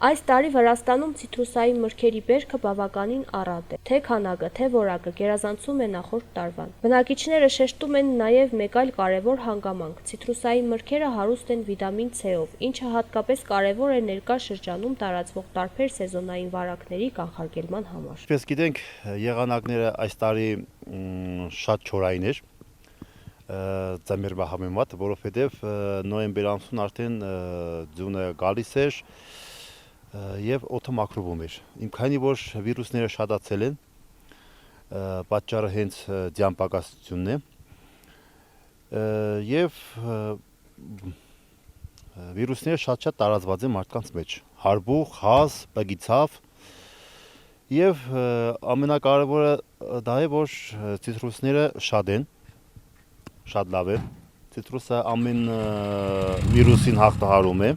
Այս տարի Վրաստանում ցիտրուսային մրգերի բերքը բավականին առատ է, թե քանակը, թե որակը գերազանցում է նախորդ տարվան։ Բնակիչները շեշտում են նաև մեկ այլ կարևոր հանգամանք՝ ցիտրուսային մրգերը հարուստ են վիտամին C-ով, ինչը հատկապես կարևոր է ներկա շրջանում տարածվող տարբեր սեզոնային վարակների կանխարգելման համար։ Ինչպես գիտենք, եղանակները այս տարի շատ չորային էր, ձմեռվա համեմատ, որովհետև նոյեմբեր ամսուն արդեն ձյունը գալիս էր եւ օդը մաքրվում էր։ Քանի որ վիրուսները շատացել են, պատճառը հենց ձյան պակասությունն է եւ վիրուսները շատ տարածված են մարդկանց մեջ։ Հարբուխ, հազ, բգիցավ եւ ամենակարևորը դա է, որ ցիտրուսները շատ են, շատ լավ է։ Ցիտրուսը ամեն վիրուսին հաղթահարում է։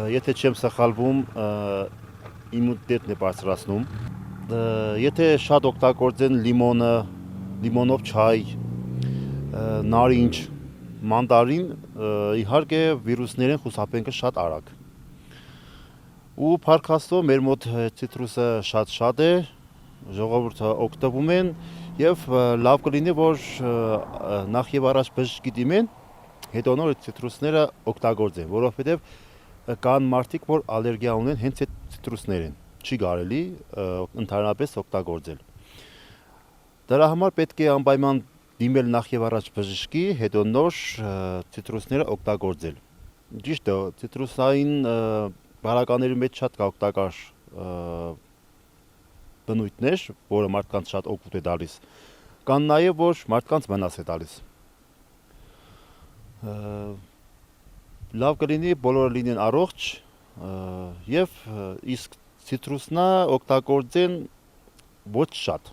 Եթե չեմ սխալվում, իմունիտետն է բարձրացնում։ Եթե շատ օգտագործեն լիմոնով չայ, նարինջ, մանդարին, իհարկե վիրուսներին խուսափենք շատ արագ։ Ու փառք Աստծո, մեր մոտ ցիտրուսը շատ է, ժողովուրդը օգտվում են եւ լավ կլինի, որ նախ եւ առաջ բժշկի դիմեն, հետո նոր ցիտրուսները օգտագործեն, որովհետեւ կան մարդիկ, որ ալերգիա ունեն հենց այդ ցիտրուսներին, չի կարելի ընդհանրապես օգտագործել։ Դրա համար պետք է անպայման դիմել նախ եւ առաջ բժշկի, հետո նոր ցիտրուսները օգտագործել։ Ճիշտ է, ցիտրուսային բարականների մեջ շատ կա օգտակար բնույթներ, որը մարդկանց շատ օգուտ է տալիս։ Կան նաեւ որ մարդկանց վնաս է տալիս։ Լավ կլինի բոլորը լինեն առողջ եւ իսկ ցիտրուսնա օգտագործեն ոչ շատ։